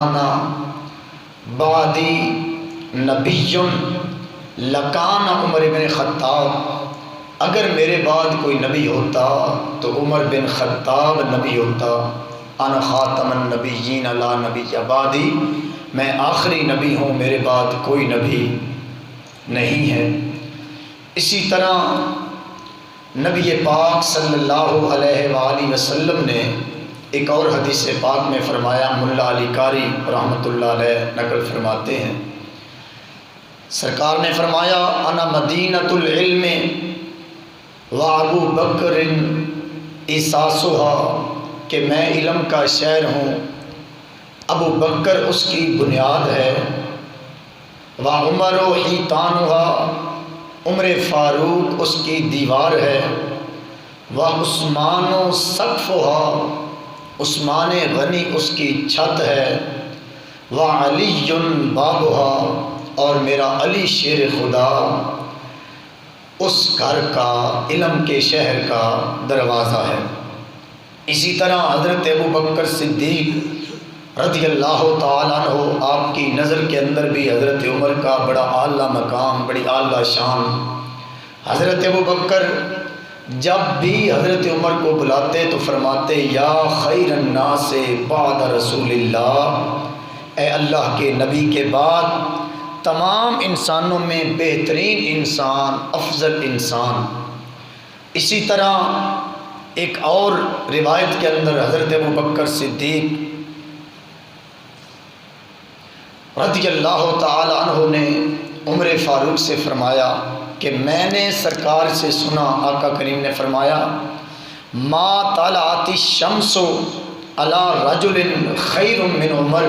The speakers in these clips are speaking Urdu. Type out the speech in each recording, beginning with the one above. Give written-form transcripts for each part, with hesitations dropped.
انا بعدی نبی لکان عمر بن خطاب، اگر میرے بعد کوئی نبی ہوتا تو عمر بن خطاب نبی ہوتا۔ انا خاتم النبیین لا نبی بعدی، میں آخری نبی ہوں، میرے بعد کوئی نبی نہیں ہے۔ اسی طرح نبی پاک صلی اللہ علیہ وآلہ وسلم نے ایک اور حدیث پاک میں فرمایا، ملا علی قاری رحمۃ اللہ علیہ نقل فرماتے ہیں، سرکار نے فرمایا انا مدینۃ العلم و ابو بکر اساسها، کہ میں علم کا شہر ہوں، ابو بکر اس کی بنیاد ہے، و عمر حیطانها، عمر فاروق اس کی دیوار ہے، و عثمان سقفها، عثمان غنی اس کی چھت ہے، وعلی بابها، اور میرا علی شیر خدا اس گھر کا، علم کے شہر کا دروازہ ہے۔ اسی طرح حضرت ابو بکر صدیق رضی اللہ تعالیٰ عنہ، آپ کی نظر کے اندر بھی حضرت عمر کا بڑا اعلیٰ مقام، بڑی اعلیٰ شان۔ حضرت ابو بکر جب بھی حضرت عمر کو بلاتے تو فرماتے یا خیر الناس بعد رسول اللہ، اے اللہ کے نبی کے بعد تمام انسانوں میں بہترین انسان، افضل انسان۔ اسی طرح ایک اور روایت کے اندر حضرت ابو بکر صدیق رضی اللہ تعالی عنہ نے عمر فاروق سے فرمایا کہ میں نے سرکار سے سنا، آقا کریم نے فرمایا ما طلعت الشمس علی رجل خیر من عمر،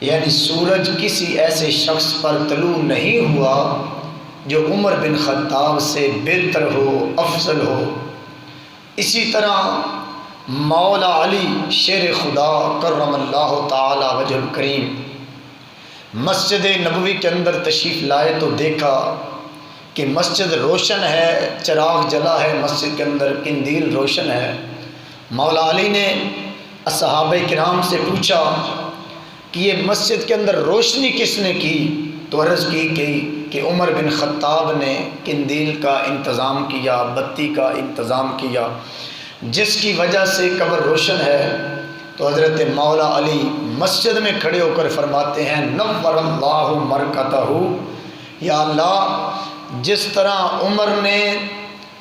یعنی سورج کسی ایسے شخص پر طلوع نہیں ہوا جو عمر بن خطاب سے بہتر ہو، افضل ہو۔ اسی طرح مولا علی شیر خدا کرم اللہ تعالی وجہ الکریم مسجد نبوی کے اندر تشریف لائے تو دیکھا کہ مسجد روشن ہے، چراغ جلا ہے، مسجد کے اندر قندیل روشن ہے۔ مولا علی نے صحابہ کرام سے پوچھا کہ یہ مسجد کے اندر روشنی کس نے کی؟ تو عرض کی گئی کہ عمر بن خطاب نے قندیل کا انتظام کیا، بتی کا انتظام کیا، جس کی وجہ سے قبر روشن ہے۔ تو حضرت مولا علی مسجد میں کھڑے ہو کر فرماتے ہیں نور اللہ مرکتہ، یا اللہ جس طرح عمر نے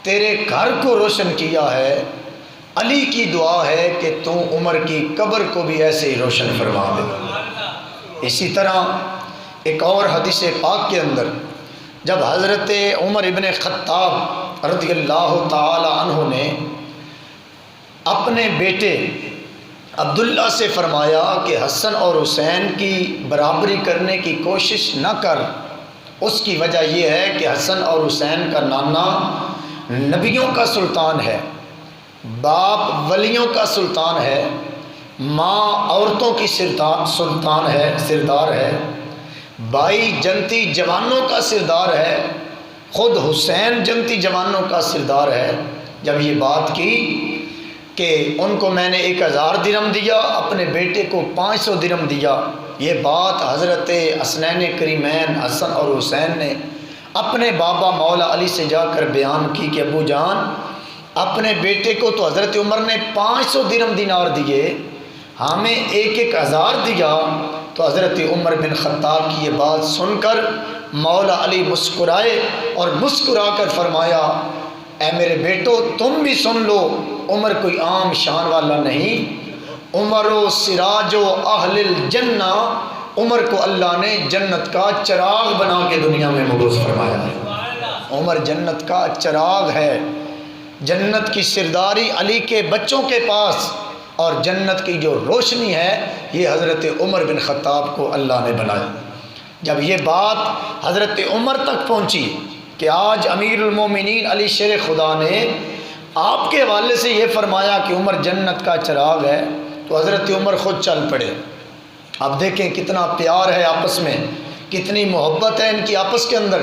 تیرے گھر کو روشن کیا ہے، علی کی دعا ہے کہ تو عمر کی قبر کو بھی ایسے ہی روشن فرما دے۔ اسی طرح ایک اور حدیث پاک کے اندر جب حضرت عمر ابن خطاب رضی اللہ تعالی عنہ نے اپنے بیٹے عبداللہ سے فرمایا کہ حسن اور حسین کی برابری کرنے کی کوشش نہ کر، اس کی وجہ یہ ہے کہ حسن اور حسین کا نانا نبیوں کا سلطان ہے، باپ ولیوں کا سلطان ہے، ماں عورتوں کی سلطان ہے، سردار ہے، بھائی جنتی جوانوں کا سردار ہے، خود حسین جنتی جوانوں کا سردار ہے۔ جب یہ بات کی کہ ان کو میں نے 1000 درہم دیا، اپنے بیٹے کو 500 درہم دیا، یہ بات حضرت حسنین کریمین حسن اور حسین نے اپنے بابا مولا علی سے جا کر بیان کی کہ ابو جان اپنے بیٹے کو تو حضرت عمر نے 500 درہم دینار دیے، ہمیں 1000 دیا۔ تو حضرت عمر بن خطاب کی یہ بات سن کر مولا علی مسکرائے اور مسکرا کر فرمایا اے میرے بیٹو تم بھی سن لو، عمر کوئی عام شان والا نہیں، عمر و سراج و اہل الجنہ، عمر کو اللہ نے جنت کا چراغ بنا کے دنیا میں مبعوث فرمایا ہے۔ عمر جنت کا چراغ ہے، جنت کی سرداری علی کے بچوں کے پاس، اور جنت کی جو روشنی ہے یہ حضرت عمر بن خطاب کو اللہ نے بنایا۔ جب یہ بات حضرت عمر تک پہنچی کہ آج امیر المومنین علی شیر خدا نے آپ کے حوالے سے یہ فرمایا کہ عمر جنت کا چراغ ہے، تو حضرت عمر خود چل پڑے۔ اب دیکھیں کتنا پیار ہے آپس میں، کتنی محبت ہے ان کی آپس کے اندر۔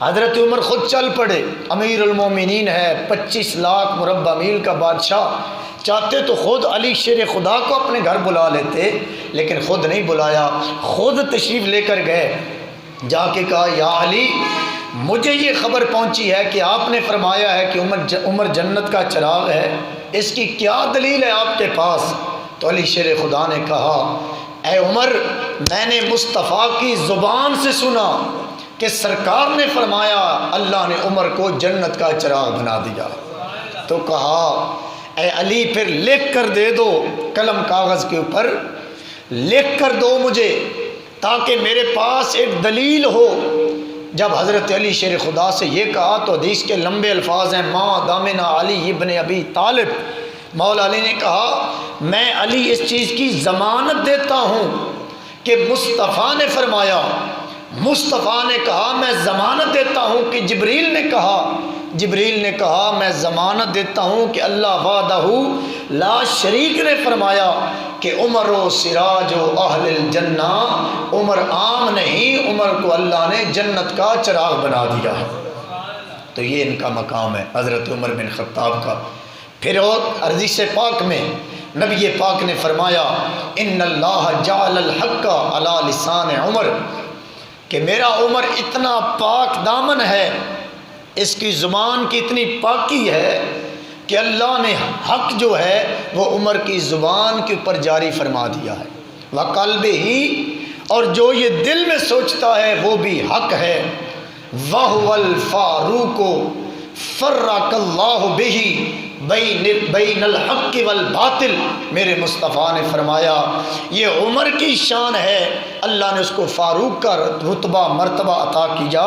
حضرت عمر خود چل پڑے، امیر المومنین ہے، 25 لاکھ مربع میل کا بادشاہ، چاہتے تو خود علی شیر خدا کو اپنے گھر بلا لیتے، لیکن خود نہیں بلایا، خود تشریف لے کر گئے، جا کے کہا یا علی مجھے یہ خبر پہنچی ہے کہ آپ نے فرمایا ہے کہ عمر جنت کا چراغ ہے، اس کی کیا دلیل ہے آپ کے پاس؟ تو علی شیر خدا نے کہا اے عمر، میں نے مصطفیٰ کی زبان سے سنا کہ سرکار نے فرمایا اللہ نے عمر کو جنت کا چراغ بنا دیا۔ تو کہا اے علی پھر لکھ کر دے دو، قلم کاغذ کے اوپر لکھ کر دو مجھے، تاکہ میرے پاس ایک دلیل ہو۔ جب حضرت علی شیر خدا سے یہ کہا تو حدیث کے لمبے الفاظ ہیں، ما دامنا علی ابن ابی طالب، مولا علی نے کہا میں علی اس چیز کی ضمانت دیتا ہوں کہ مصطفیٰ نے فرمایا، مصطفیٰ نے کہا میں ضمانت دیتا ہوں کہ جبریل نے کہا میں ضمانت دیتا ہوں کہ اللہ وحدہ لا شریک نے فرمایا کہ عمر و سراج و اہل الجنہ، عمر عام نہیں، عمر کو اللہ نے جنت کا چراغ بنا دیا ہے۔ تو یہ ان کا مقام ہے حضرت عمر بن خطاب کا۔ پھر اور حدیث پاک میں نبی پاک نے فرمایا ان اللہ جعل الحق علی لسان عمر، کہ میرا عمر اتنا پاک دامن ہے، اس کی زبان کی اتنی پاکی ہے کہ اللہ نے حق جو ہے وہ عمر کی زبان کے اوپر جاری فرما دیا ہے، وَقَلْبِهِ، اور جو یہ دل میں سوچتا ہے وہ بھی حق ہے، وَهُوَ الْفَارُوقُ فَرَّقَ اللَّهُ بِهِ بین الحق والباطل، میرے مصطفیٰ نے فرمایا یہ عمر کی شان ہے، اللہ نے اس کو فاروق کا رتبہ مرتبہ عطا کیا،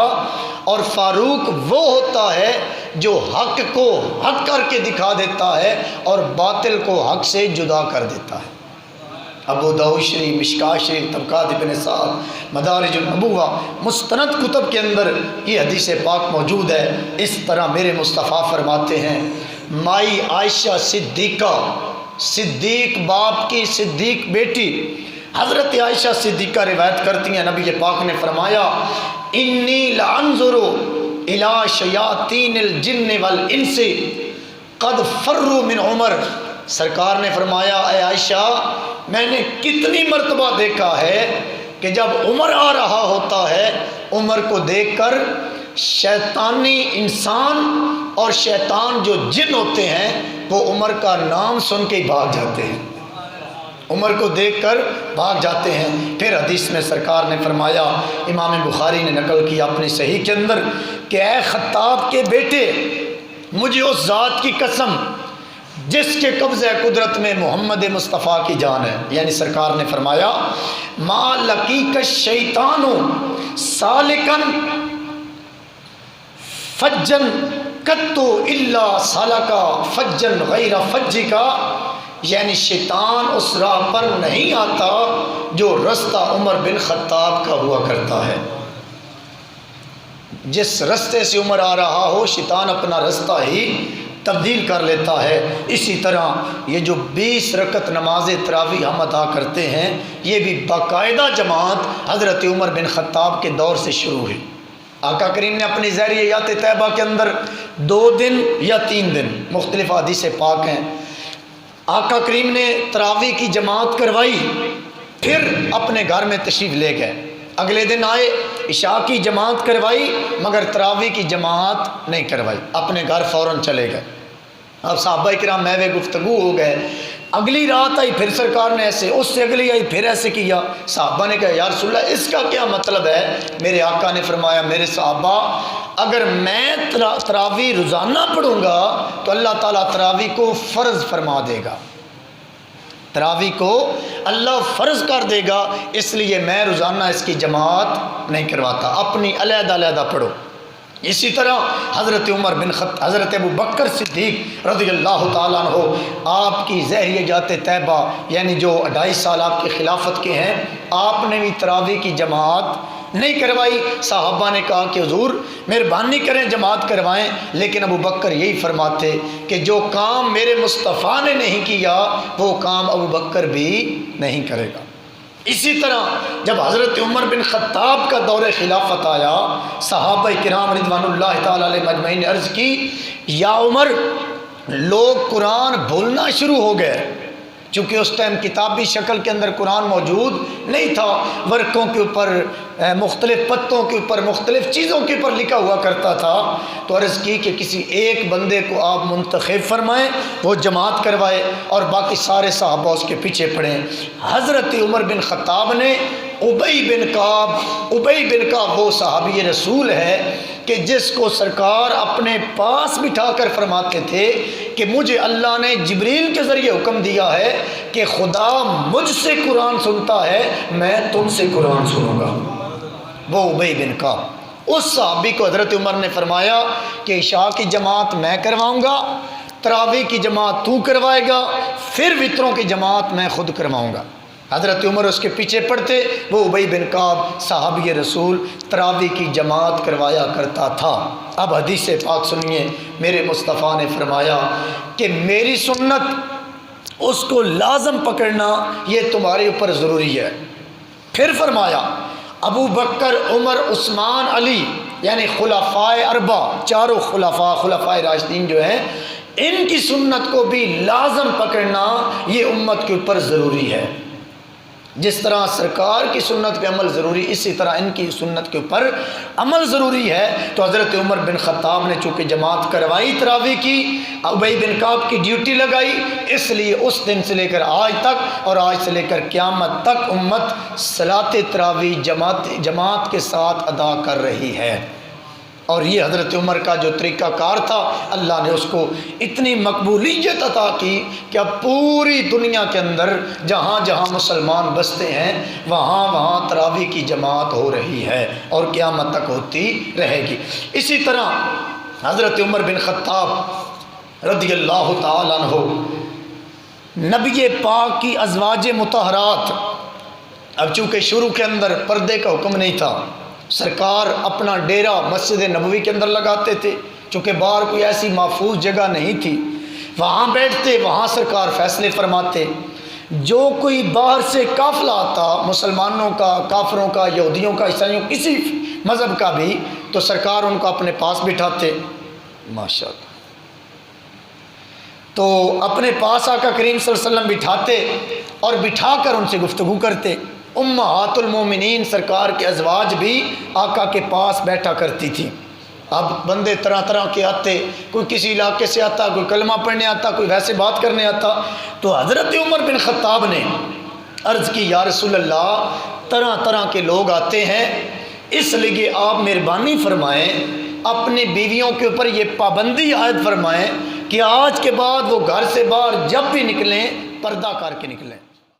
اور فاروق وہ ہوتا ہے جو حق کو حق کر کے دکھا دیتا ہے اور باطل کو حق سے جدا کر دیتا ہے۔ ابو داؤد شریف، مشکاۃ شریف، طبقات ابن سعد، مدارج النبوہ، مستند کتب کے اندر یہ حدیث پاک موجود ہے۔ اس طرح میرے مصطفیٰ فرماتے ہیں مائی عائشہ صدیقہ، صدیق باپ کی صدیق بیٹی حضرت عائشہ صدیقہ روایت کرتی ہیں، نبی پاک نے فرمایا انی لانظر الی شیاطین الجن والانس قد فروا من عمر، سرکار نے فرمایا اے عائشہ میں نے کتنی مرتبہ دیکھا ہے کہ جب عمر آ رہا ہوتا ہے، عمر کو دیکھ کر شیطانی انسان اور شیطان جو جن ہوتے ہیں وہ عمر کا نام سن کے بھاگ جاتے ہیں، عمر کو دیکھ کر بھاگ جاتے ہیں۔ پھر حدیث میں سرکار نے فرمایا، امام بخاری نے نقل کیا اپنی صحیح کے اندر کہ اے خطاب کے بیٹے، مجھے اس ذات کی قسم جس کے قبضہ قدرت میں محمد مصطفیٰ کی جان ہے، یعنی سرکار نے فرمایا ما لقیک الشیطان سالکن فجن کتو الا سالکا فجن غیر فجکا، یعنی شیطان اس راہ پر نہیں آتا جو رستہ عمر بن خطاب کا ہوا کرتا ہے۔ جس رستے سے عمر آ رہا ہو شیطان اپنا رستہ ہی تبدیل کر لیتا ہے۔ اسی طرح یہ جو 20 رکعت نماز تراویح ہم ادا کرتے ہیں، یہ بھی باقاعدہ جماعت حضرت عمر بن خطاب کے دور سے شروع ہوئی۔ آقا کریم نے اپنی ظاہریات طیبہ کے اندر 2 دن یا 3 دن، مختلف حدیث پاک ہیں، آقا کریم نے تراویح کی جماعت کروائی، پھر اپنے گھر میں تشریف لے گئے، اگلے دن آئے عشاء کی جماعت کروائی مگر تراویح کی جماعت نہیں کروائی، اپنے گھر فوراً چلے گئے۔ اب صحابہ کرام محو گفتگو ہو گئے، اگلی رات آئی پھر سرکار نے ایسے، اس سے اگلی آئی پھر ایسے کیا۔ صحابہ نے کہا یا رسول اللہ اس کا کیا مطلب ہے؟ میرے آقا نے فرمایا میرے صحابہ اگر میں تراویح روزانہ پڑھوں گا تو اللہ تعالیٰ تراویح کو فرض فرما دے گا، تراویح کو اللہ فرض کر دے گا، اس لیے میں روزانہ اس کی جماعت نہیں کرواتا، اپنی علیحدہ علیحدہ پڑھو۔ اسی طرح حضرت عمر بن خطاب، حضرت ابو بکر صدیق رضی اللہ تعالیٰ عنہ، آپ کی ظاہریات طیبہ یعنی جو 2.5 سال آپ کی خلافت کے ہیں، آپ نے بھی تراویح کی جماعت نہیں کروائی۔ صحابہ نے کہا کہ حضور مہربانی کریں جماعت کروائیں، لیکن ابو بکر یہی فرماتے کہ جو کام میرے مصطفیٰ نے نہیں کیا وہ کام ابو بکر بھی نہیں کرے گا۔ اسی طرح جب حضرت عمر بن خطاب کا دور خلافت آیا، صحابہ کرام رضوان اللہ تعالی علیہ مجمعین نے عرض کی یا عمر لوگ قرآن بھولنا شروع ہو گئے، چونکہ اس ٹائم کتابی شکل کے اندر قرآن موجود نہیں تھا، ورقوں کے اوپر مختلف پتوں کے اوپر مختلف چیزوں کے اوپر لکھا ہوا کرتا تھا۔ تو عرض کی کہ کسی ایک بندے کو آپ منتخب فرمائیں، وہ جماعت کروائے اور باقی سارے صحابہ اس کے پیچھے پڑیں۔ حضرت عمر بن خطاب نے ابی بن کعب وہ صحابی رسول ہے کہ جس کو سرکار اپنے پاس بٹھا کر فرماتے تھے کہ مجھے اللہ نے جبریل کے ذریعے حکم دیا ہے کہ خدا مجھ سے قرآن سنتا ہے، میں تم سے قرآن سنوں گا۔ وہ ابی بن کعب، اس صحابی کو حضرت عمر نے فرمایا کہ عشاء کی جماعت میں کرواؤں گا، تراویح کی جماعت تو کروائے گا، پھر وتروں کی جماعت میں خود کرواؤں گا۔ حضرت عمر اس کے پیچھے پڑتے، وہ ابی بن کعب صحابی رسول تراویح کی جماعت کروایا کرتا تھا۔ اب حدیث پاک سنیے، میرے مصطفیٰ نے فرمایا کہ میری سنت اس کو لازم پکڑنا یہ تمہارے اوپر ضروری ہے۔ پھر فرمایا ابو بکر، عمر، عثمان، علی، یعنی خلفائے اربع، چاروں خلفائے راشدین جو ہیں، ان کی سنت کو بھی لازم پکڑنا یہ امت کے اوپر ضروری ہے۔ جس طرح سرکار کی سنت پہ عمل ضروری، اسی طرح ان کی سنت کے اوپر عمل ضروری ہے۔ تو حضرت عمر بن خطاب نے چونکہ جماعت کروائی تراویح کی، ابی بن کعب کی ڈیوٹی لگائی، اس لیے اس دن سے لے کر آج تک اور آج سے لے کر قیامت تک امت صلاۃ تراویح جماعت کے ساتھ ادا کر رہی ہے۔ اور یہ حضرت عمر کا جو طریقہ کار تھا، اللہ نے اس کو اتنی مقبولیت عطا کی کہ اب پوری دنیا کے اندر جہاں جہاں مسلمان بستے ہیں وہاں وہاں تراویح کی جماعت ہو رہی ہے اور قیامت تک ہوتی رہے گی۔ اسی طرح حضرت عمر بن خطاب رضی اللہ تعالیٰ عنہ نبی پاک کی ازواج مطہرات، اب چونکہ شروع کے اندر پردے کا حکم نہیں تھا، سرکار اپنا ڈیرا مسجد نبوی کے اندر لگاتے تھے، چونکہ باہر کوئی ایسی محفوظ جگہ نہیں تھی، وہاں بیٹھتے، وہاں سرکار فیصلے فرماتے۔ جو کوئی باہر سے قافلہ آتا، مسلمانوں کا، کافروں کا، یہودیوں کا، عیسائیوں کسی مذہب کا بھی، تو سرکار ان کو اپنے پاس بٹھاتے، ماشاءاللہ، تو اپنے پاس آقا کریم صلی اللہ علیہ وسلم بٹھاتے اور بٹھا کر ان سے گفتگو کرتے۔ امہات المومنین سرکار کے ازواج بھی آقا کے پاس بیٹھا کرتی تھی۔ اب بندے طرح طرح کے آتے، کوئی کسی علاقے سے آتا، کوئی کلمہ پڑھنے آتا، کوئی ویسے بات کرنے آتا، تو حضرت عمر بن خطاب نے عرض کی یا رسول اللہ، طرح طرح کے لوگ آتے ہیں، اس لیے آپ مہربانی فرمائیں اپنی بیویوں کے اوپر یہ پابندی عائد فرمائیں کہ آج کے بعد وہ گھر سے باہر جب بھی نکلیں پردہ کر کے نکلیں۔